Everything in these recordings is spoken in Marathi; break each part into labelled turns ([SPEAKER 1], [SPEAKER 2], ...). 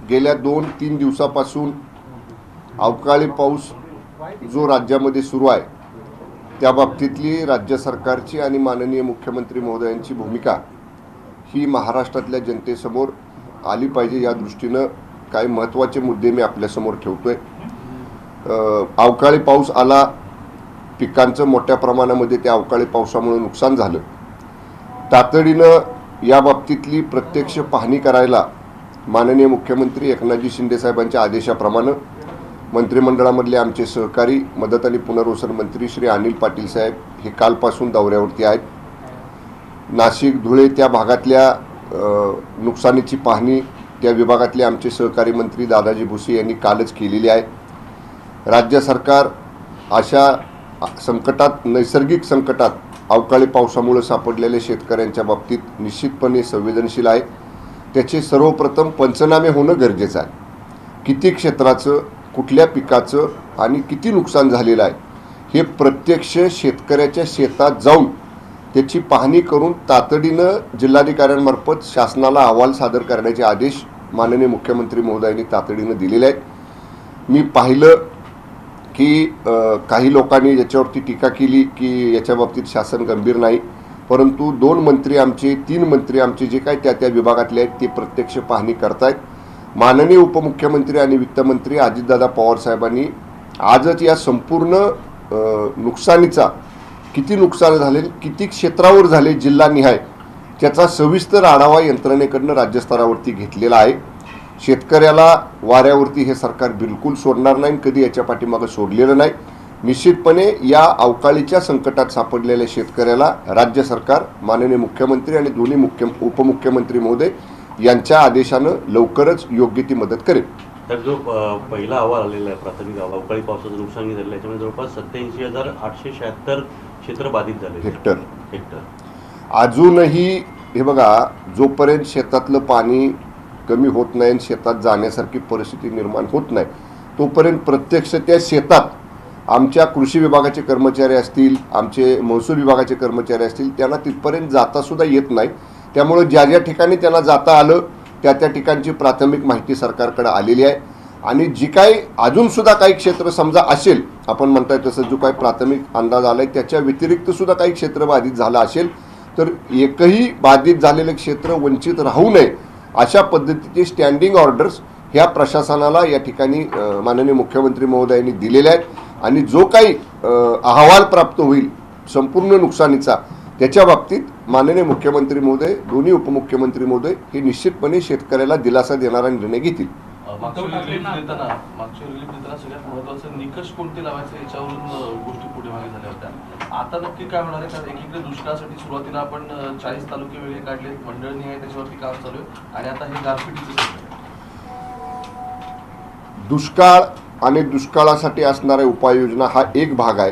[SPEAKER 1] गेल्या 2-3 दिवसापासून अवकाळी पाऊस जो राज्यामध्ये सुरू आहे त्या बाबतीतली राज्य सरकारची आणि माननीय मुख्यमंत्री महोदयांची भूमिका ही महाराष्ट्रातल्या जनतेसमोर आली पाहिजे या दृष्टीनं काही महत्त्वाचे मुद्दे मी आपल्यासमोर ठेवतोय। अवकाळी पाऊस आला, पिकांचं मोठ्या प्रमाणामध्ये त्या अवकाळी पावसामुळे नुकसान झालं। तातडीनं या बाबतीतली प्रत्यक्ष पाहणी करायला माननीय मुख्यमंत्री एकनाथजी शिंदे साहेबांच्या आदेशाप्रमाणे मंत्रिमंडळामधले आमचे सहकारी मदत आणि पुनर्वसन मंत्री श्री अनिल पाटील साहेब हे कालपासून दौऱ्यावरती आहेत। नाशिक धुळे त्या भागातल्या नुकसानीची पाहणी त्या विभागातले आमचे सहकारी मंत्री दादाजी भुसे यांनी कालच केलेली आहे। राज्य सरकार अशा संकटात, नैसर्गिक संकटात अवकाळी पावसामुळे सापडलेल्या शेतकऱ्यांच्या बाबतीत निश्चितपणे संवेदनशील आहे। त्याचे सर्वप्रथम पंचनामे होणं गरजेचं आहे। किती क्षेत्राचं, कुठल्या पिकाचं आणि किती नुकसान झालेलं आहे हे प्रत्यक्ष शेतकऱ्याच्या शेतात जाऊन त्याची पाहणी करून तातडीनं जिल्हाधिकाऱ्यांमार्फत शासनाला अहवाल सादर करण्याचे आदेश माननीय मुख्यमंत्री महोदयांनी तातडीनं दिलेले आहेत। मी पाहिलं की काही लोकांनी याच्यावरती टीका केली की याच्या बाबतीत शासन गंभीर नाही, परंतु 2 मंत्री आमचे, 3 मंत्री आमचे जे काय त्या विभागातले आहेत ते प्रत्यक्ष पाहणी करतायत। माननीय उपमुख्यमंत्री आणि वित्तमंत्री अजितदादा पवार साहेबांनी आजच या संपूर्ण नुकसानीचा, किती नुकसान झाले, किती क्षेत्रावर झाले जिल्हानिहाय, त्याचा सविस्तर आढावा यंत्रणेकडनं राज्यस्तरावरती घेतलेला आहे। शेतकऱ्याला वाऱ्यावरती हे सरकार बिलकुल सोडणार नाही, कधी याच्या पाठीमागे सोडलेलं नाही। निश्चितपणे या अवकाळीच्या संकटात सापडलेल्या शेतकऱ्याला राज्य सरकार, माननीय मुख्यमंत्री आणि दोन्ही उपमुख्यमंत्री महोदय यांच्या आदेशानं लवकरच योग्य ती मदत करेल।
[SPEAKER 2] तर जो पहिला अहवाल आलेला आहे प्राथमिक अवकाळी पावसाचं नुकसान झालेलं आहे, याच्यामध्ये जवळपास 87,876 क्षेत्र बाधित झाले, हेक्टर।
[SPEAKER 1] अजूनही हे बघा, जोपर्यंत शेतातलं पाणी कमी होत नाही आणि शेतात जाण्यासारखी परिस्थिती निर्माण होत नाही तोपर्यंत प्रत्यक्ष त्या शेतात आमच्या कृषी विभागाचे कर्मचारी असतील, आमचे महसूल विभागाचे कर्मचारी असतील, त्यांना तिथपर्यंत जातासुद्धा येत नाही। त्यामुळे ज्या ज्या ठिकाणी त्यांना जाता आलं त्या ठिकाणची प्राथमिक माहिती सरकारकडे आलेली आहे आणि जी काही अजूनसुद्धा काही क्षेत्र समजा असेल, आपण म्हणताय तसं जो काही प्राथमिक अंदाज आला आहे त्याच्या व्यतिरिक्त सुद्धा काही क्षेत्र बाधित झालं असेल तर एकही बाधित झालेलं क्षेत्र वंचित राहू नये अशा पद्धतीचे स्टँडिंग ऑर्डर्स ह्या प्रशासनाला या ठिकाणी माननीय मुख्यमंत्री महोदयांनी दिलेले आहेत आणि जो काही अहवाल प्राप्त होईल संपूर्ण नुकसानीचा त्याच्या बाबतीत माननीय मुख्यमंत्री महोदय, दोन्ही उपमुख्यमंत्री महोदय हे निश्चितपणे शेतकऱ्याला दिलासा देणारा निर्णय घेतील।
[SPEAKER 3] मागच्या रिलीफ देताना सगळ्यात महत्त्वाचं निकष कोणते लावायचे याच्यावरून गोष्टी पुढे मागे झाल्या होत्या। आता नक्की काय होणार आहे? कारण एकीकडे दुष्काळासाठी सुरुवातीला आपण 40 तालुके वेगळे काढले, मंडळनी आहे त्याच्यावरती काम चालू आहे आणि आता हे गारपिटीचं
[SPEAKER 1] दुष्काळ आणि दुष्काळासाठी असणाऱ्या उपाययोजना हा एक भाग आहे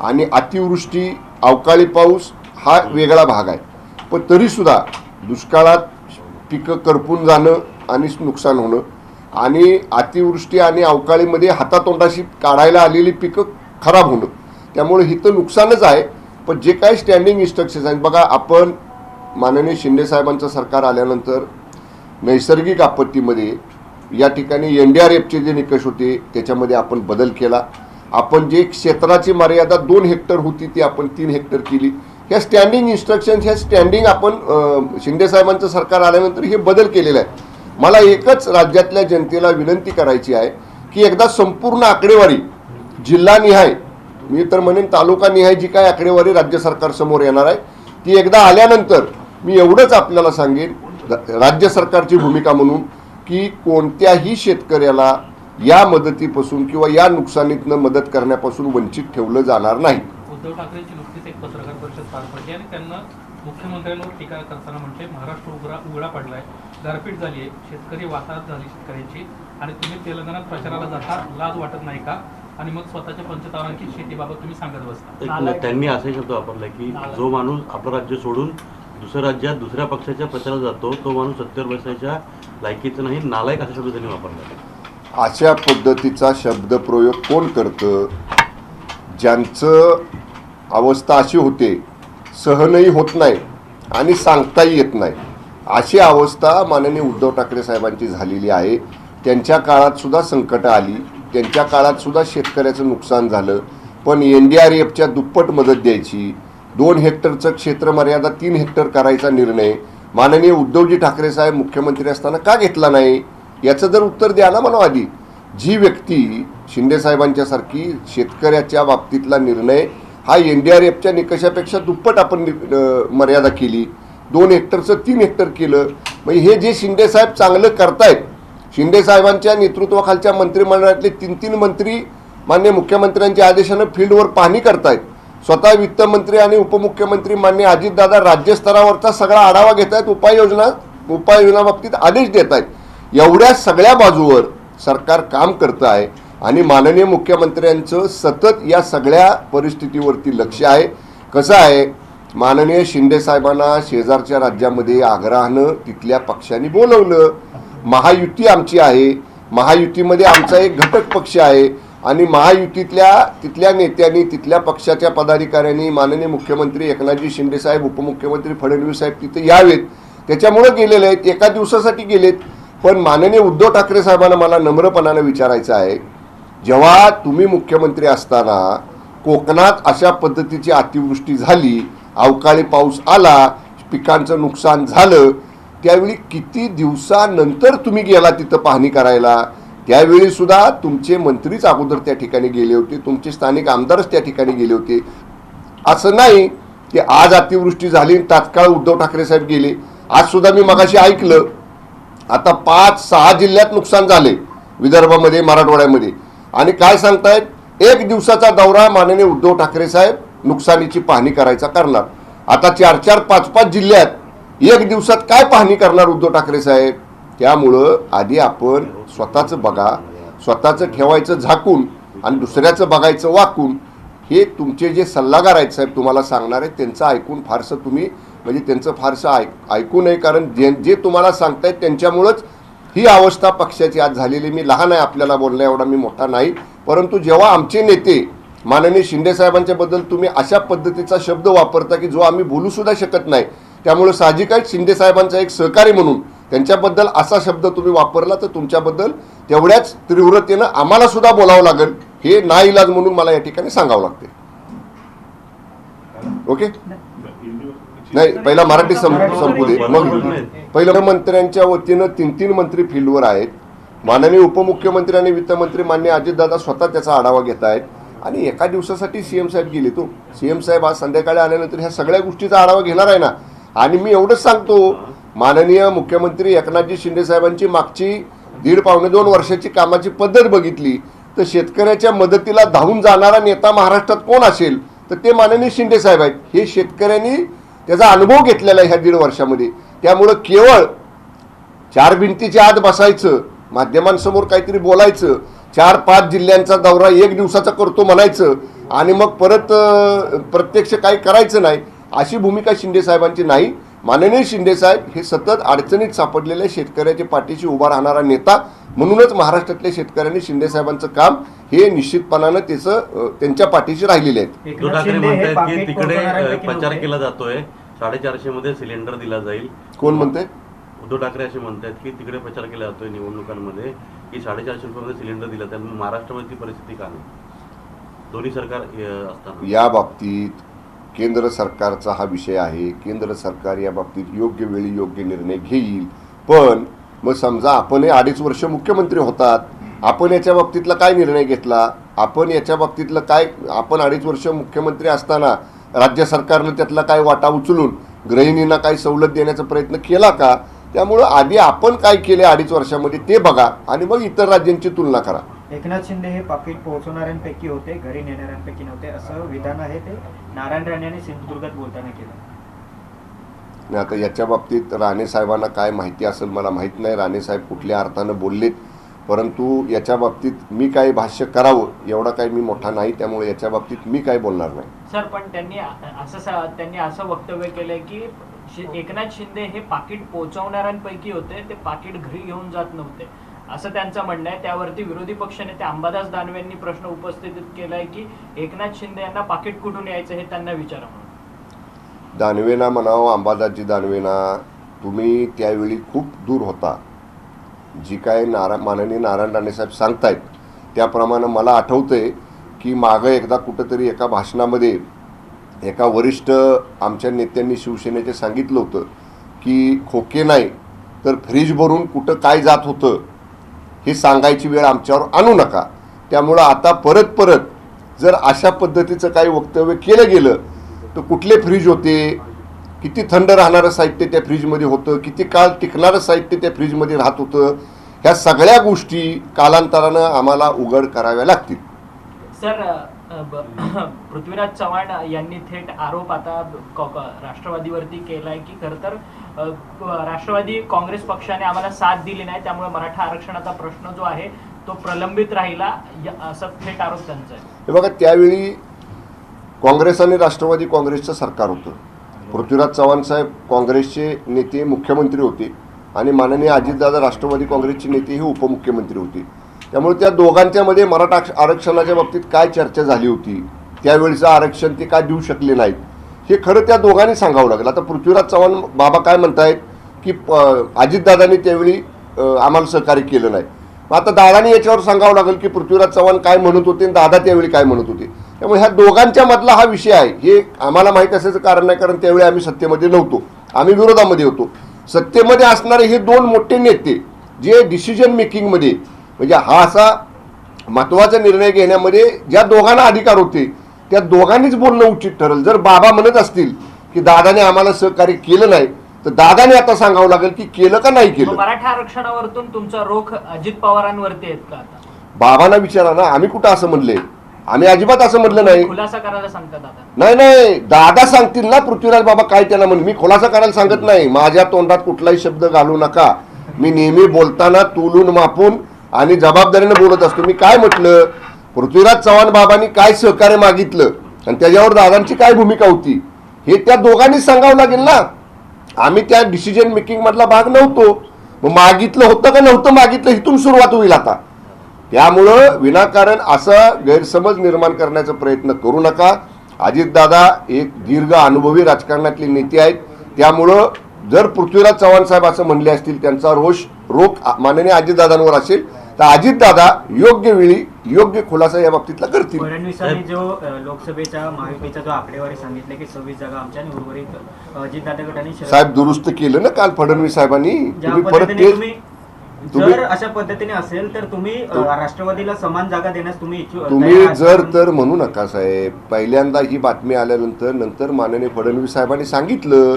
[SPEAKER 1] आणि अतिवृष्टी, अवकाळी पाऊस हा वेगळा भाग आहे। पण तरीसुद्धा दुष्काळात पिकं करपून जाणं आणि नुकसान होणं आणि अतिवृष्टी आणि अवकाळीमध्ये हातातोंडाशी काढायला आलेली पिकं खराब होणं, त्यामुळे ही तर नुकसानच आहे। पण जे काही स्टँडिंग इन्स्ट्रक्शन्स आहेत बघा, आपण माननीय शिंदे साहेबांचं सरकार आल्यानंतर नैसर्गिक आपत्तीमध्ये या ठिकाणी NDRFचे जे निकष होते त्याच्यामध्ये आपण बदल केला। आपण जे क्षेत्राची मर्यादा 2 हेक्टर होती ती आपण 3 हेक्टर केली। ह्या स्टँडिंग इन्स्ट्रक्शन्स, ह्या स्टँडिंग आपण शिंदे साहेबांचं सरकार आल्यानंतर हे बदल केलेला आहे। मला एकच राज्यातल्या जनतेला विनंती करायची आहे की एकदा संपूर्ण आकडेवारी जिल्हानिहाय, मी तर म्हणेन तालुकानिहाय जी काय आकडेवारी राज्य सरकारसमोर येणार आहे ती एकदा आल्यानंतर मी एवढंच आपल्याला सांगेन राज्य सरकारची भूमिका म्हणून की कोणत्याही शेतकऱ्याला या मदतीपासून किंवा या नुकसानीतनं मदत करण्यापासून वंचित ठेवलं जाणार नाही।
[SPEAKER 4] उद्धव ठाकरेंची नुकतीच एक पत्रकार परिषद पार पडली आणि त्यांना मुख्यमंत्र्यांवर टीका करताना म्हटले, महाराष्ट्र उघडा पडलाय, गारपीट झाली आहे, शेतकरी वाताहत झाली शेतकऱ्यांची आणि तुम्ही तेलंगणात प्रचाराला जाता, लाज वाटत नाही का? आणि मग स्वतःच्या पंचतारांची शेतीबाबत तुम्ही सांगत बसता।
[SPEAKER 2] त्यांनी असे शब्द वापरले की जो माणूस आपलं राज्य सोडून दुसऱ्या राज्यात दुसऱ्या पक्षाच्या प्रचाराला जातो तो माणूस सत्तेवर बसायच्या लायकीचं नाही, नालायक असा शब्द त्यांनी वापरला।
[SPEAKER 1] अशा पद्धतीचा शब्दप्रयोग कोण करतं? ज्यांचं अवस्था अशी होते, सहनही होत नाही आणि सांगताही येत नाही, अशी अवस्था माननीय उद्धव ठाकरे साहेबांची झालेली आहे. त्यांच्या काळात सुद्धा संकटं आली, त्यांच्या काळात सुद्धा शेतकऱ्याचं नुकसान झालं, पण NDRFच्या दुप्पट मदत द्यायची. 2 हेक्टरचं क्षेत्र मर्यादा 3 हेक्टर करायचा निर्णय माननीय उद्धवजी ठाकरे साहेब मुख्यमंत्री असताना का घेतला नाही, याचं जर उत्तर द्या ना मला आधी. जी व्यक्ती शिंदेसाहेबांच्यासारखी शेतकऱ्याच्या बाबतीतला निर्णय हा NDRFच्या निकषापेक्षा दुप्पट आपण मर्यादा केली, 2 हेक्टरचं 3 हेक्टर केलं. म्हणजे हे जे शिंदेसाहेब चांगलं करतायत, शिंदेसाहेबांच्या नेतृत्वाखालच्या मंत्रिमंडळातले 3 मंत्री मान्य मुख्यमंत्र्यांच्या आदेशानं फील्डवर पाहणी करतायत. स्वतः वित्तमंत्री आणि उपमुख्यमंत्री मान्य अजितदादा राज्यस्तरावरचा सगळा आढावा घेत आहेत, उपाययोजनाबाबतीत आदेश देत आहेत. एवढ्या सगळ्या बाजूवर सरकार काम करतं आहे आणि माननीय मुख्यमंत्र्यांचं सतत या सगळ्या परिस्थितीवरती लक्ष आहे. कसं आहे, माननीय शिंदेसाहेबांना शेजारच्या राज्यामध्ये आग्रहानं तिथल्या पक्षांनी बोलवलं. महायुती आमची आहे, महायुतीमध्ये आमचा एक घटक पक्ष आहे आणि महायुतीतल्या तिथल्या नेत्यांनी, तिथल्या पक्षाच्या पदाधिकाऱ्यांनी माननीय मुख्यमंत्री एकनाथजी शिंदेसाहेब, उपमुख्यमंत्री फडणवीस साहेब तिथे यावेत, त्याच्यामुळं गेलेले आहेत, एका दिवसासाठी गेलेत. पण माननीय उद्धव ठाकरे साहेबांना मला नम्रपणानं विचारायचं आहे, जेव्हा तुम्ही मुख्यमंत्री असताना कोकणात अशा पद्धतीची अतिवृष्टी झाली, अवकाळी पाऊस आला, पिकांचं नुकसान झालं, त्यावेळी किती दिवसानंतर तुम्ही गेला तिथं पाहणी करायला? त्यावेळी सुद्धा तुमचे मंत्रीच अगोदर त्या ठिकाणी गेले होते, तुमचे स्थानिक आमदारच त्या ठिकाणी गेले होते. असं नाही की आज अतिवृष्टी झाली तात्काळ उद्धव ठाकरे साहेब गेले. आज सुद्धा मी मगाशी ऐकलं, आता 5-6 जिल्ह्यात नुकसान झाले विदर्भामध्ये, मराठवाड्यामध्ये, आणि काय सांगतायत, 1 दिवसाचा दौरा माननीय उद्धव ठाकरे साहेब नुकसानीची पाहणी करायचा करणार. आता 4-4, 5-5 जिल्ह्यात 1 दिवसात काय पाहणी करणार उद्धव ठाकरे साहेब? त्यामुळं आधी आपण स्वतःचं बघा, स्वतःचं ठेवायचं झाकून आणि दुसऱ्याचं बघायचं वाकून. हे तुमचे जे सल्लागार आहेत साहेब तुम्हाला सांगणार आहेत, त्यांचं ऐकून फारसं तुम्ही म्हणजे त्यांचं फारसं ऐकू नये, कारण जे तुम्हाला सांगतायत त्यांच्यामुळंच ही अवस्था पक्षाची आज झालेली. मी लहान आहे, आपल्याला बोलण्या एवढा मी मोठा नाही, परंतु जेव्हा आमचे नेते माननीय शिंदेसाहेबांच्या बद्दल तुम्ही अशा पद्धतीचा शब्द वापरता की जो आम्ही बोलू सुद्धा शकत नाही, त्यामुळे साहजिकच शिंदेसाहेबांचा एक सहकारी म्हणून त्यांच्याबद्दल असा शब्द तुम्ही वापरला तर तुमच्याबद्दल तेवढ्याच तीव्रतेनं आम्हाला सुद्धा बोलावं लागेल, हे नाईलाज म्हणून मला या ठिकाणी सांगावं लागते. ओके, नाही पहिला मराठी संपू दे, मग पहिलं मंत्र्यांच्या वतीनं 3 मंत्री फील्डवर आहेत. माननीय उपमुख्यमंत्री आणि वित्तमंत्री मान्य अजितदादा स्वतः त्याचा आढावा घेत आहेत आणि एका दिवसासाठी CM साहेब गेले. तो CM साहेब आज संध्याकाळी आल्यानंतर ह्या सगळ्या गोष्टीचा आढावा घेणार आहे ना. आणि मी एवढंच सांगतो, माननीय मुख्यमंत्री एकनाथजी शिंदे साहेबांची मागची 1.5-2 वर्षाची कामाची पद्धत बघितली तर शेतकऱ्याच्या मदतीला धावून जाणारा नेता महाराष्ट्रात कोण असेल तर ते माननीय शिंदे साहेब आहेत. हे शेतकऱ्यांनी त्याचा अनुभव घेतलेला आहे ह्या 1.5 वर्षामध्ये. त्यामुळं केवळ 4 भिंतीच्या आत बसायचं, माध्यमांसमोर काहीतरी बोलायचं, 4-5 जिल्ह्यांचा दौरा 1 दिवसाचा करतो म्हणायचं आणि मग परत प्रत्यक्ष काही करायचं नाही, अशी भूमिका शिंदे साहेबांची नाही. माननीय शिंदे साहेब हे सतत अडचणीत सापडलेल्या शेतकऱ्याच्या पाठीशी उभा राहणारा नेता म्हणूनच महाराष्ट्रातल्या शेतकऱ्यांनी शिंदे साहेबांचं काम हे निश्चितपणानं त्यांच्या पाठीशी राहिलेले आहेत.
[SPEAKER 2] उद्धव ठाकरे म्हणतात की तिकडे प्रचार केला जातोय 450 मध्ये सिलेंडर दिला जाईल.
[SPEAKER 1] कोण म्हणते?
[SPEAKER 2] उद्धव ठाकरे असे म्हणतात की तिकडे प्रचार केला जातोय निवडणुकांमध्ये की 450 रुपयामध्ये सिलेंडर दिला, त्यामुळे महाराष्ट्रामध्ये ती परिस्थिती का नाही? दोन्ही सरकार असताना
[SPEAKER 1] या बाबतीत केंद्र सरकारचा हा विषय आहे. केंद्र सरकार या बाबतीत योग्य वेळी योग्य निर्णय घेईल. पण मग समजा आपण 2.5 वर्ष मुख्यमंत्री होतात, आपण याच्या बाबतीतला काय निर्णय घेतला? आपण याच्या बाबतीतलं काय, आपण 2.5 वर्ष मुख्यमंत्री असताना राज्य सरकारनं त्यातला काय वाटा उचलून गृहिणींना काही सवलत देण्याचा प्रयत्न केला का? त्यामुळं आधी आपण काय केले 2.5 वर्षामध्ये ते बघा आणि मग इतर राज्यांची तुलना करा.
[SPEAKER 5] एकनाथ शिंदे हे पाकिट पोहोचवणाऱ्यांपैकी होते, घरी नेणाऱ्यांपैकी नव्हते, असं विधान आहे ते नारायण राणे यांनी सिंधुदुर्गात बोलताना केलं.
[SPEAKER 1] आता याच्या बाबतीत राणे साहेबांना काय माहिती असेल मला माहीत नाही, राणे साहेब कुठल्या अर्थानं बोललेत, परंतु याच्या बाबतीत मी काय भाष्य करावं एवढा काही मी मोठा नाही, त्यामुळे याच्या बाबतीत मी काय बोलणार नाही.
[SPEAKER 6] सर, पण त्यांनी असं वक्तव्य केलंय की एकनाथ शिंदे हे पाकिट पोहोचवणाऱ्यांपैकी होते, ते पाकिट घरी घेऊन जात नव्हते असं त्यांचं म्हणणं आहे. त्यावरती विरोधी पक्षनेते अंबादास दानवेंनी प्रश्न उपस्थित केलाय की एकनाथ शिंदे यांना पाकिट कुठून यायचं हे त्यांना विचारा म्हणून.
[SPEAKER 1] दानवेना म्हणावं, अंबादासजी दानवेना, तुम्ही त्यावेळी खूप दूर होता. जी काय माननीय नारायण राणे साहेब सांगतायत त्याप्रमाणे मला आठवतंय की मागं एकदा कुठंतरी एका भाषणामध्ये एका वरिष्ठ आमच्या नेत्यांनी शिवसेनेचे सांगितलं होतं की खोके नाही तर फ्रीज भरून कुठं काय जात होतं हे सांगायची वेळ आमच्यावर आणू नका. त्यामुळं आता परत जर अशा पद्धतीचं काही वक्तव्य केलं गेलं तर कुठले फ्रीज होते, किती थंड राहणारं साहित्य त्या फ्रीजमध्ये होतं, किती काळ टिकणारं साहित्य त्या फ्रीजमध्ये राहत होतं, ह्या सगळ्या गोष्टी कालांतरानं आम्हाला उघड कराव्या लागतील.
[SPEAKER 6] सर, पृथ्वीराज चव्हाण यांनी थेट आरोप आता राष्ट्रवादीवरती केलाय की खरं तर राष्ट्रवादी काँग्रेस पक्षाने आम्हाला साथ दिली नाही, त्यामुळे मराठा आरक्षणाचा प्रश्न जो आहे तो प्रलंबित राहिला, असं थेट आरोप त्यांचा आहे.
[SPEAKER 1] हे बघा, त्यावेळी काँग्रेस आणि राष्ट्रवादी काँग्रेसचं सरकार होतं. पृथ्वीराज चव्हाण साहेब काँग्रेसचे नेते मुख्यमंत्री होते आणि माननीय अजितदादा राष्ट्रवादी काँग्रेसचे नेते हे उपमुख्यमंत्री होते. त्यामुळे त्या दोघांच्यामध्ये मराठा आरक्षणाच्या बाबतीत काय चर्चा झाली होती, त्यावेळीचं आरक्षण ते काय देऊ शकले नाहीत, हे खरं त्या दोघांनी सांगावं लागलं. आता पृथ्वीराज चव्हाण बाबा काय म्हणतायत की अजितदादांनी त्यावेळी आम्हाला सहकार्य केलं नाही. मग आता दादानी याच्यावर सांगावं लागेल की पृथ्वीराज चव्हाण काय म्हणत होते आणि दादा त्यावेळी काय म्हणत होते. त्यामुळे ह्या दोघांच्या मधला हा विषय आहे, हे आम्हाला माहीत असायचं कारण नाही, कारण त्यावेळी आम्ही सत्तेमध्ये नव्हतो, आम्ही विरोधामध्ये होतो. सत्तेमध्ये असणारे हे दोन मोठे नेते जे डिसिजन मेकिंगमध्ये म्हणजे हा असा महत्त्वाचा निर्णय घेण्यामध्ये ज्या दोघांना अधिकार होते त्या दोघांनीच बोलणं उचित ठरेल. जर बाबा म्हणत असतील की दादाने आम्हाला सहकार्य केलं नाही तर दादाने आता सांगावं लागेल की केलं का नाही केलं.
[SPEAKER 6] मराठा आरक्षणावरतून तुमचा रोख अजित पवारांवरती आहेत का आता?
[SPEAKER 1] बाबांना विचारा ना, आम्ही कुठं असं म्हणले, आम्ही अजिबात असं म्हटलं नाही.
[SPEAKER 6] खुलासा करायला सांगतात आता?
[SPEAKER 1] नाही, दादा सांगतील ना पृथ्वीराज बाबा काय त्यांना म्हण, मी खुलासा करायला सांगत नाही. माझ्या तोंडात कुठलाही शब्द घालू नका. मी नेहमी बोलताना तोलून मापून आणि जबाबदारीने बोलत असतो. मी काय म्हटलं, पृथ्वीराज चव्हाण बाबांनी काय सहकार्य मागितलं आणि त्याच्यावर दादांची काय भूमिका होती हे त्या दोघांनीच सांगावं लागेल ना. आम्ही त्या डिसिजन मेकिंग मधला भाग नव्हतो. मग मागितलं होतं का नव्हतं मागितलं इथून सुरुवात होईल आता. त्यामुळं विनाकारण असा गैरसमज निर्माण करण्याचा प्रयत्न करू नका. अजितदादा एक दीर्घ अनुभवी राजकारणातले नेते आहेत. त्यामुळं जर पृथ्वीराज चव्हाण साहेब असं म्हणले असतील, त्यांचा रोख माननीय अजितदादांवर असेल तर अजितदादा योग्य वेळी योग्य खुलासा या बाबतीतला करतील.
[SPEAKER 5] फडणवीसांनी जो लोकसभेच्या महायुतीचा जो आकडेवारी सांगितले की 26 जागा आमच्या आणि उर्वरित अजितदादा गटाने
[SPEAKER 1] साहेब दुरुस्त केलं ना काल फडणवीस साहेबांनी. तुम्ही परत
[SPEAKER 5] जर अशा पद्धतीने असेल तर तुम्ही राष्ट्रवादीला समान जागा देण्यास
[SPEAKER 1] तुम्ही जर म्हणू नका साहेब. पहिल्यांदा ही बातमी आल्यानंतर माननीय फडणवीस साहेबांनी सांगितलं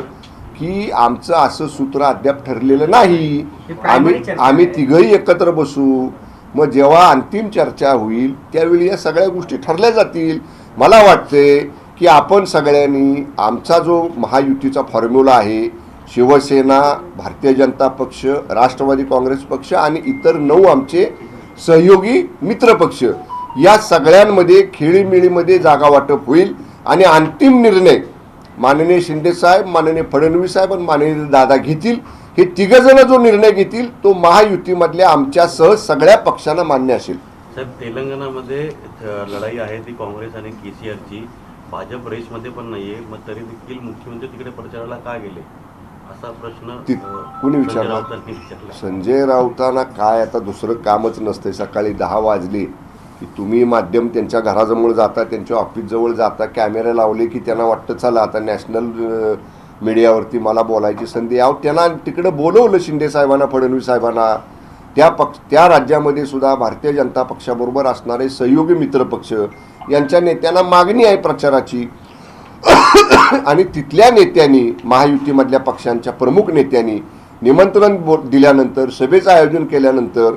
[SPEAKER 1] की आमचं असं सूत्र अद्याप ठरलेलं नाही, आम्ही तिघही एकत्र बसू, मग जेव्हा अंतिम चर्चा होईल त्यावेळी या सगळ्या गोष्टी ठरल्या जातील. मला वाटते की आपण सगळ्यांनी आमचा जो महायुतीचा फॉर्म्युला आहे, शिवसेना, भारतीय जनता पक्ष, राष्ट्रवादी काँग्रेस पक्ष आणि इतर 9 आमचे सहयोगी मित्र पक्ष, या सगळ्यांमध्ये खेळीमेळीमध्ये जागा वाटप होईल आणि अंतिम निर्णय माननीय शिंदे साहेब, माननीय फडणवीस साहेब आणि माननीय दादा घेतील. हे तिघजण जो निर्णय घेतील तो महायुतीमधल्या आमच्यासह सगळ्या पक्षांना मान्य असेल.
[SPEAKER 2] साहेब, तेलंगणामध्ये लढाई आहे ती काँग्रेस आणि केसीआरची, भाजप रेसमध्ये पण नाहीये, मग तरी देखील मुख्यमंत्री तिकडे प्रचाराला का गेले असा प्रश्न
[SPEAKER 1] कुणी विचारला? संजय राऊतांना काय आता दुसरं कामच नसतंय. सकाळी 10 वाजले की तुम्ही माध्यम त्यांच्या घराजवळ जाता, त्यांच्या ऑफिसजवळ जाता, कॅमेरा लावले की त्यांना वाटतं चला आता नॅशनल मीडियावरती मला बोलायची संधी. त्यांना तिकडे बोलवलं शिंदे साहेबांना, फडणवीस साहेबांना. त्या राज्यामध्ये सुद्धा भारतीय जनता पक्षाबरोबर असणारे सहयोगी मित्र पक्ष यांच्या नेत्यांना मागणी आहे प्रचाराची आणि तिथल्या नेत्यांनी, महायुतीमधल्या पक्षांच्या प्रमुख नेत्यांनी निमंत्रण दिल्यानंतर, सभेचं आयोजन केल्यानंतर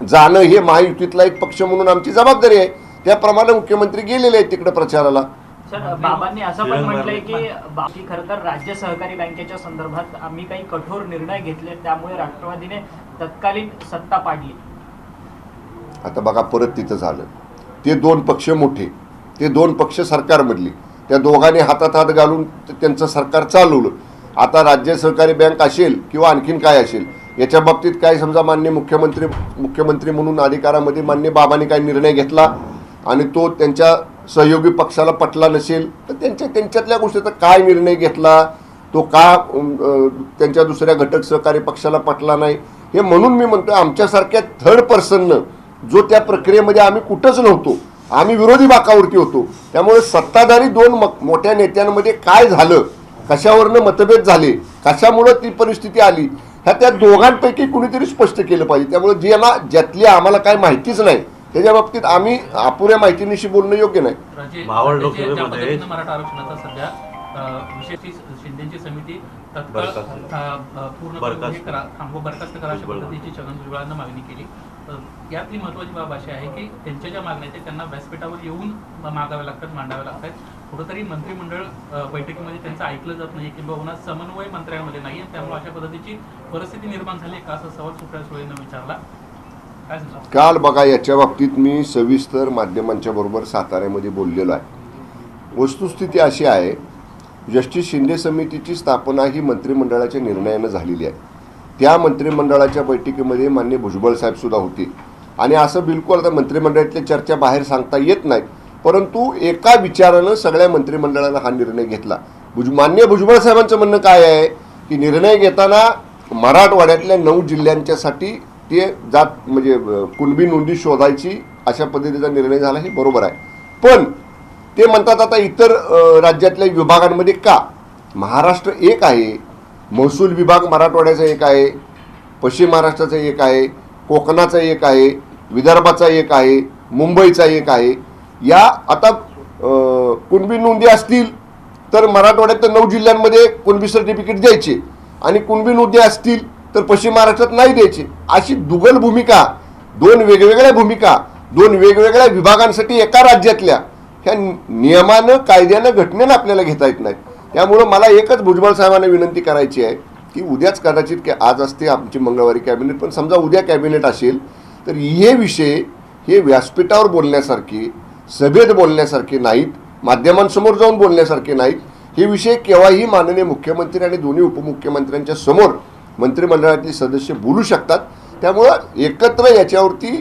[SPEAKER 1] जाणं हे महायुतीतला एक पक्ष म्हणून आमची जबाबदारी आहे. त्याप्रमाणे मुख्यमंत्री गेलेले आहेत तिकडे प्रचाराला.
[SPEAKER 6] सर, बाबांनी असं पण म्हटलंय की खरं तर राज्य सहकारी बँकेच्या संदर्भात आम्ही काही कठोर निर्णय घेतले, त्यामुळे राष्ट्रवादीने तत्कालीन सत्ता पाडली.
[SPEAKER 1] आता बघा परत तिथं झालं. ते 2 पक्ष मोठे, ते 2 पक्ष सरकारमधली, त्या दोघांनी हातात हात घालून त्यांचं सरकार चालवलं. आता राज्य सहकारी बँक असेल किंवा आणखीन काय असेल याच्या बाबतीत काय समजा मान्य मुख्यमंत्री म्हणून अधिकारामध्ये मान्य बाबांनी काय निर्णय घेतला आणि तो त्यांच्या सहयोगी पक्षाला पटला नसेल तर त्यांच्यातल्या गोष्टीचा काय निर्णय घेतला तो का त्यांच्या दुसऱ्या घटक सहकारी पक्षाला पटला नाही, हे म्हणून मी म्हणतो आमच्यासारख्या थर्ड पर्सननं जो त्या प्रक्रियेमध्ये आम्ही कुठंच नव्हतो, आम्ही विरोधी बाकावरती होतो. त्यामुळे सत्ताधारी दोन मोठ्या नेत्यांमध्ये काय झालं, कशावरनं मतभेद झाले, कशामुळं ती परिस्थिती आली, ह्या त्या दोघांपैकी कुणीतरी स्पष्ट केलं पाहिजे. त्यामुळे ज्यातली आम्हाला काय माहितीच नाही त्याच्या बाबतीत आम्ही अपुऱ्या माहितीनिशी बोलणं योग्य नाही.
[SPEAKER 2] मावळ
[SPEAKER 4] ज्या
[SPEAKER 2] लोकसभेमध्ये
[SPEAKER 4] पद्धतीनं मराठा आरक्षणाचा सध्या विशेष शिंदेची समिती तत्काळ पूर्ण बरखास्त करा अशा पद्धतीची छगन भुजबळांना मागणी केली. यातली महत्वाची बाब अशी आहे की त्यांच्या ज्या मागण्या आहेत त्यांना व्यासपीठावर येऊन मागाव्या लागतात, मांडाव्या लागतात. कुठंतरी मंत्रिमंडळ बैठकीमध्ये त्यांचं ऐकलं जात नाही किंवा समन्वय मंत्र्यांमध्ये नाही, त्यामुळे अशा पद्धतीची परिस्थिती निर्माण झाली का, असा सवाल सुप्रिया सुळेंना विचारला. काय सांगता?
[SPEAKER 1] काल बघा याच्या बाबतीत मी सविस्तर माध्यमांच्या बरोबर साताऱ्यामध्ये बोललेलो आहे. वस्तुस्थिती अशी आहे, जस्टिस शिंदे समितीची स्थापना ही मंत्रिमंडळाच्या निर्णयानं झालेली आहे. त्या मंत्रिमंडळाच्या बैठकीमध्ये माननीय भुजबळ साहेब सुद्धा होते आणि असं बिलकुल आता मंत्रिमंडळातल्या चर्चा बाहेर सांगता येत नाहीत, परंतु एका विचारानं सगळ्या मंत्रिमंडळानं हा निर्णय घेतला. माननीय भुजबळ साहेबांचं म्हणणं काय आहे की निर्णय घेताना मराठवाड्यातल्या 9 जिल्ह्यांच्यासाठी ते जात म्हणजे कुणबी नोंदी शोधायची अशा पद्धतीचा निर्णय झाला, हे बरोबर आहे. पण ते म्हणतात आता इतर राज्यातल्या विभागांमध्ये का, महाराष्ट्र एक आहे, महसूल विभाग मराठवाड्याचा एक आहे, पश्चिम महाराष्ट्राचा एक आहे, कोकणाचा एक आहे, विदर्भाचा एक आहे, मुंबईचा एक आहे. या आता कुणबी नोंदी असतील तर मराठवाड्यात 9 जिल्ह्यांमध्ये कुणबी सर्टिफिकेट द्यायचे आणि कुणबी नोंदी असतील तर पश्चिम महाराष्ट्रात नाही द्यायचे. अशी दुगल भूमिका, दोन वेगवेगळ्या भूमिका, दोन वेगवेगळ्या विभागांसाठी एका राज्यातल्या ह्या नियमानं, कायद्यानं, घटनेनं आपल्याला घेता येत नाहीत. त्यामुळं मला एकच भुजबळ साहेबांना विनंती करायची आहे की उद्याच कदाचित आज असते आमची मंगळवारी कॅबिनेट, पण समजा उद्या कॅबिनेट असेल तर हे विषय हे व्यासपीठावर बोलण्यासारखे, सभेत बोलण्यासारखे नाहीत, माध्यमांसमोर जाऊन बोलण्यासारखे नाहीत. हे विषय केव्हाही माननीय मुख्यमंत्री आणि दोन्ही उपमुख्यमंत्र्यांच्या समोर मंत्रिमंडळातले सदस्य बोलू शकतात. त्यामुळं एकत्र याच्यावरती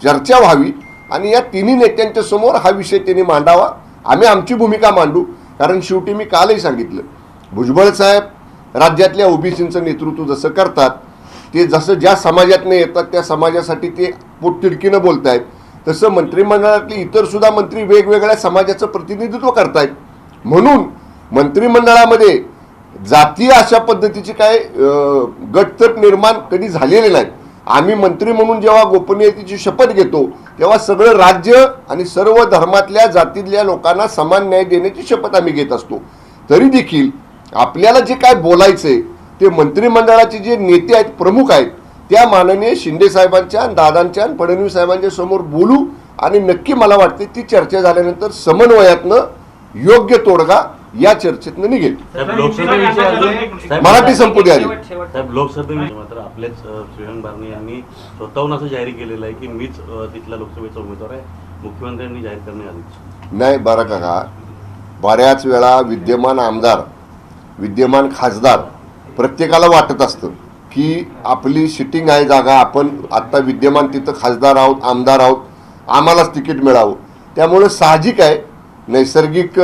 [SPEAKER 1] चर्चा व्हावी आणि या तिन्ही नेत्यांच्या समोर हा विषय त्यांनी मांडावा. आम्ही आमची भूमिका मांडू, कारण शेवटी मी कालही सांगितलं, भुजबळ साहेब राज्यातल्या ओबीसींचं नेतृत्व जसं करतात, ते जसं ज्या समाजातनं येतात त्या समाजासाठी ते पोटतिडकीनं बोलत आहेत, तसं मंत्रिमंडळातले इतर सुद्धा मंत्री वेगवेगळ्या समाजाचं प्रतिनिधित्व करतायत. म्हणून मंत्रिमंडळामध्ये जातीय अशा पद्धतीचे काय गटतट निर्माण कधी झालेले नाहीत. आम्ही मंत्री म्हणून जेव्हा गोपनीयतेची शपथ घेतो तेव्हा सगळं राज्य आणि सर्व धर्मातल्या जातीतल्या लोकांना समान न्याय देण्याची शपथ आम्ही घेत असतो. तरी देखील आपल्याला जे काय बोलायचंय ते मंत्रिमंडळाचे जे नेते आहेत, प्रमुख आहेत, त्या माननीय शिंदे साहेबांच्या, दादांच्या आणि फडणवीस साहेबांच्या समोर बोलू आणि नक्की मला वाटते ती चर्चा झाल्यानंतर समन्वयातनं योग्य तोडगा या चर्चेतनं निघेल. मराठी संपू द्या.
[SPEAKER 2] साहेब लोकसभेविषयी मात्र आपलेच श्रीरंग बारणे यांनी स्वतःहून असं जाहीर केलेलं आहे की मीच तिथला लोकसभेचा उमेदवार आहे, मुख्यमंत्र्यांनी जाहीर करण्याआधीच.
[SPEAKER 1] नाही बरं का, बऱ्याच वेळा विद्यमान आमदार, विद्यमान खासदार प्रत्येकाला वाटत असतं की आपली सिटिंग आहे जागा, आपण आत्ता विद्यमान तिथं खासदार आहोत, आमदार आहोत, आम्हालाच तिकीट मिळावं. त्यामुळे साहजिक आहे, नैसर्गिक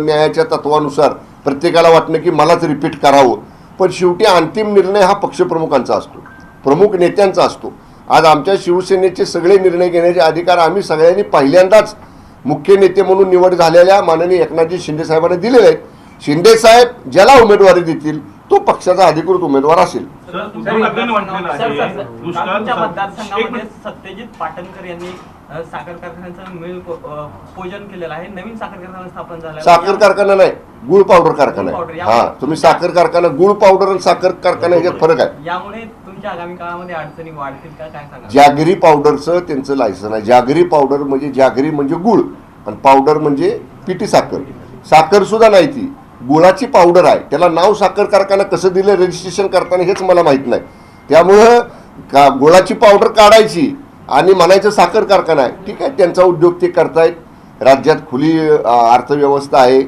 [SPEAKER 1] न्यायाच्या तत्वानुसार प्रत्येकाला वाटणं की मलाच रिपीट करावं. पण शेवटी अंतिम निर्णय हा पक्षप्रमुखांचा असतो, प्रमुख नेत्यांचा असतो. आज आमच्या शिवसेनेचे सगळे निर्णय घेण्याचे अधिकार आम्ही सगळ्यांनी पहिल्यांदाच मुख्य नेते म्हणून निवड झालेल्या माननीय एकनाथजी शिंदे साहेबांना दिलेले आहेत. शिंदे साहेब ज्याला उमेदवारी देतील तो पक्षाचा अधिकृत उमेदवार असेल.
[SPEAKER 6] तुमच्या मतदारसंघामध्ये सत्यजित पाटणकर यांनी साखर कारखान्याचं मिल पूजन केलेलं आहे. नवीन साखर कारखाना स्थापन झाला.
[SPEAKER 1] साखर कारखाना नाही, गुळ पावडर कारखाना आहे. हा, तुम्ही साखर कारखाना, गुळ पावडर आणि साखर कारखाना याच्यात फरक आहे.
[SPEAKER 6] यामुळे तुमच्या आगामी काळामध्ये अडचणी वाढतील का, काय सांगा?
[SPEAKER 1] जॅगरी पावडरचं त्यांचं लायसन आहे. जॅगरी पावडर म्हणजे जॅगरी म्हणजे गुळ आणि पावडर म्हणजे पिठी साखर. साखर सुद्धा नाही, ती गुळाची पावडर आहे. त्याला नाव साखर कारखाना कसं दिलं रजिस्ट्रेशन करताना हेच मला माहीत नाही. त्यामुळं गुळाची पावडर काढायची आणि म्हणायचं साखर कारखाना आहे. ठीक आहे, त्यांचा उद्योग ते करतायत. राज्यात खुली अर्थव्यवस्था आहे,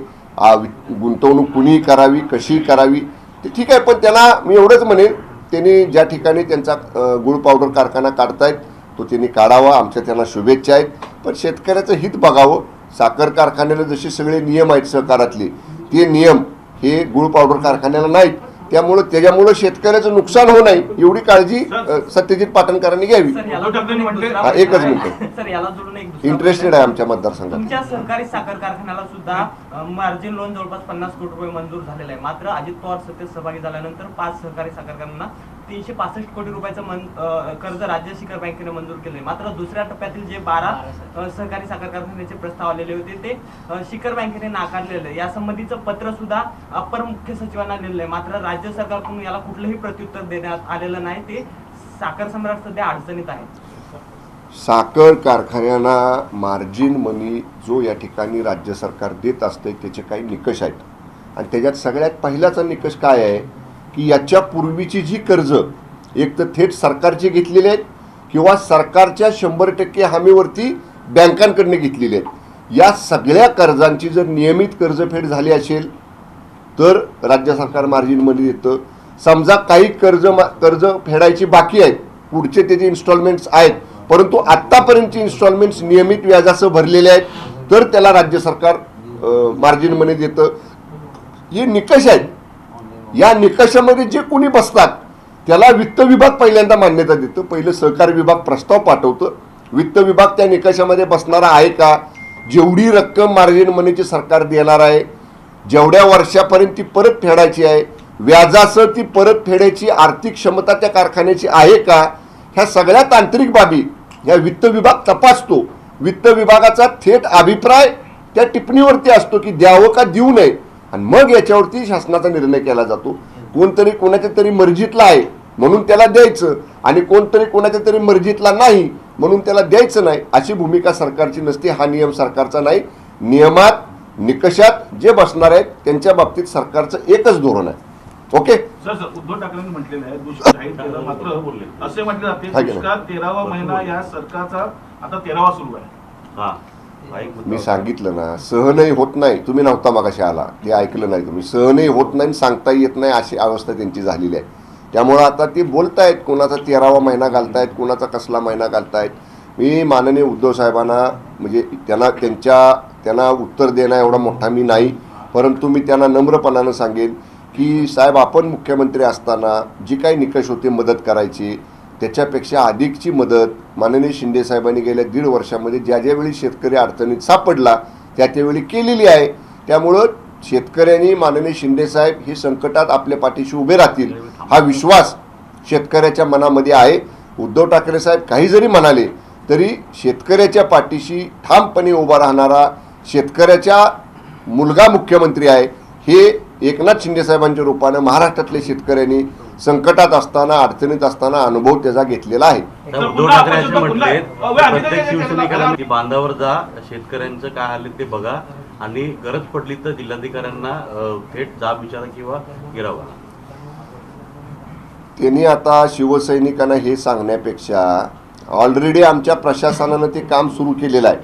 [SPEAKER 1] गुंतवणूक कुणी करावी, कशी करावी ते ठीक आहे. पण त्यांना मी एवढंच म्हणेन, त्यांनी ज्या ठिकाणी त्यांचा गुळ पावडर कारखाना काढतायत तो त्यांनी काढावा, आमच्या त्यांना शुभेच्छा आहेत. पण शेतकऱ्याचं हित बघावं. साखर कारखान्याला जसे सगळे नियम आहेत सहकारातले ते नियम हे गुळ पावडर कारखान्याला नाहीत. त्याच्यामुळं शेतकऱ्याचं नुकसान होऊ नये एवढी काळजी सत्यजित पाटणकरांनी घ्यावी. एकच मिनिट,
[SPEAKER 7] सर याला जोडून एक दुसरा
[SPEAKER 1] इंटरेस्टेड आहे आमच्या मतदारसंघात.
[SPEAKER 7] तुमच्या सहकारी साखर कारखान्याला सुद्धा मार्जिन लोन जवळपास 50 कोटी रुपये मंजूर झालेलं आहे. मात्र अजित पवार सत्तेत सहभागी झाल्यानंतर 5 सहकारी साखर कारखान्यांना 365 कोटी रुपयाचं कर्ज राज्य शिखर बँकेने मंजूर केले. मात्र दुसऱ्या टप्प्यातील जे 12 सहकारी साखर कारखान्याचे प्रस्ताव आलेले होते ते शिखर बँकेने नाकारलेले. यासंबंधीचं पत्र सुद्धा अपर मुख्य सचिवांना लिहिलेलं आहे. मात्र राज्य सरकारकडून याला कुठलंही प्रत्युत्तर देण्यात आलेलं नाही. ते साखर सम्राट सध्या अडचणीत आहे.
[SPEAKER 1] साखर कारखान्यांना मार्जिन मनी जो या ठिकाणी राज्य सरकार देत असते त्याचे काही निकष आहेत आणि त्याच्यात सगळ्यात पहिलाचा निकष काय आहे की याच्या पूर्वीची जी कर्ज एक तर थेट सरकारची घेतलेली आहेत किंवा सरकारच्या 100% हमीवरती बँकांकडनं घेतलेली आहेत. या सगळ्या कर्जांची जर नियमित कर्जफेड झाली असेल तर राज्य सरकार मार्जिन मनी देतं. समजा काही कर्ज फेडायची बाकी आहेत, पुढचे त्याचे इन्स्टॉलमेंट्स आहेत परंतु आत्तापर्यंतची इन्स्टॉलमेंट्स नियमित व्याजासह भरलेले आहेत तर त्याला राज्य सरकार मार्जिन मनी देतं. हे निकष आहेत. या निकषामध्ये जे कोणी बसतात त्याला वित्त विभाग पहिल्यांदा मान्यता देतं. पहिलं सहकार विभाग प्रस्ताव पाठवतं. वित्त विभाग त्या निकषामध्ये बसणारा आहे का, जेवढी रक्कम मार्जिन मनीची सरकार देणार आहे, जेवढ्या वर्षापर्यंत ती परत फेडायची आहे, व्याजासह ती परत फेडायची आर्थिक क्षमता त्या कारखान्याची आहे का, ह्या सगळ्या तांत्रिक बाबी या वित्त विभाग तपासतो. वित्त विभागाचा थेट अभिप्राय त्या टिप्पणीवरती असतो की द्यावं का देऊ नये आणि मग याच्यावरती शासनाचा निर्णय केला जातो. कोणतरी कोणाच्या तरी मर्जीतला आहे म्हणून त्याला द्यायचं आणि कोणतरी कोणाच्या तरी मर्जीतला नाही म्हणून त्याला द्यायचं नाही अशी भूमिका सरकारची नसते. हा नियम सरकारचा नाही. नियमात निकषात जे बसणार आहेत त्यांच्या बाबतीत सरकारचं एकच धोरण आहे. ओके
[SPEAKER 8] सर उद्धव ठाकरेंनी म्हटलेलं आहे दुष्काळ जाहीर केलं, मात्र असे म्हटले जाते दुष्काळ 13वा महिना या सरकारचा आता 13वा सुरू आहे.
[SPEAKER 1] मी सांगितलं ना, सहनही होत नाही. तुम्ही नव्हता मगाशी आला, ते ऐकलं नाही तुम्ही. सहनही होत नाही, सांगता येत नाही अशी अवस्था त्यांची झालेली आहे. त्यामुळं आता ते बोलतायत कोणाचा 13वा महिना घालतायत, कोणाचा कसला महिना घालतायत. मी माननीय उद्धव साहेबांना म्हणजे त्यांना उत्तर देणं एवढा मोठा मी नाही, परंतु मी त्यांना नम्रपणानं सांगेन की साहेब आपण मुख्यमंत्री असताना जी काही निकष होते मदत करायची त्याच्यापेक्षा अधिकची मदत माननीय शिंदे साहेबांनी गेल्या 1.5 वर्षामध्ये ज्यावेळी शेतकरी अडचणीत सापडला त्यावेळी केलेली आहे. त्यामुळं शेतकऱ्यांनी माननीय शिंदे साहेब हे संकटात आपल्या पाठीशी उभे राहतील हा विश्वास शेतकऱ्याच्या मनामध्ये आहे. उद्धव ठाकरे साहेब काही जरी म्हणाले तरी शेतकऱ्याच्या पाठीशी ठामपणे उभा राहणारा शेतकऱ्याचा मुलगा मुख्यमंत्री आहे. हे एकनाथ शिंदे साहेबांच्या रूपानं महाराष्ट्रातल्या शेतकऱ्यांनी संकटात असताना अडचणीत असताना अनुभव त्याचा घेतलेला आहे.
[SPEAKER 2] उद्धव ठाकरे असे म्हटले प्रत्येक शिवसैनिकाला बांधावर जा, शेतकऱ्यांचं काय हाल ते बघा आणि गरज पडली तर जिल्हाधिकाऱ्यांना थेट जाब विचारा किंवा गिरावा.
[SPEAKER 1] त्यांनी आता शिवसैनिकांना हे सांगण्यापेक्षा ऑलरेडी आमच्या प्रशासनानं ते काम सुरू केलेलं आहे.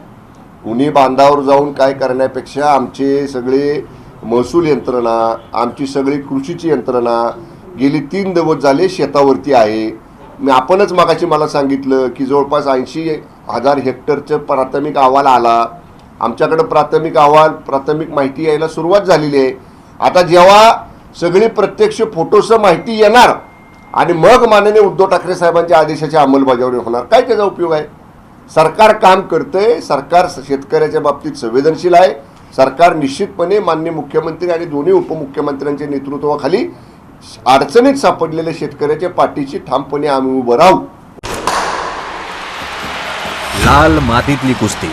[SPEAKER 1] कुणी बांधावर जाऊन काय करण्यापेक्षा आमचे सगळे महसूल यंत्रणा, आमची सगळी कृषीची यंत्रणा गेली 3 दिवस झाले शेतावरती आहे. आपणच मागाशी मला सांगितलं की जवळपास 80,000 हेक्टरचं प्राथमिक अहवाल आला. आमच्याकडं प्राथमिक माहिती यायला सुरुवात झालेली आहे. आता जेव्हा सगळी प्रत्यक्ष फोटोसह माहिती येणार आणि मग माननीय उद्धव ठाकरे साहेबांच्या आदेशाची अंमलबजावणी होणार, काय त्याचा उपयोग आहे. सरकार काम करतंय, सरकार शेतकऱ्याच्या बाबतीत संवेदनशील आहे. सरकार निश्चितपणे माननीय मुख्यमंत्री आणि दोन्ही उपमुख्यमंत्र्यांच्या नेतृत्वाखाली अडचणीत सापडलेल्या शेतकऱ्याच्या पाठीशी ठामपणे आम्ही उभं राहू.
[SPEAKER 9] लाल मातीतली कुस्ती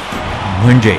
[SPEAKER 9] म्हणजे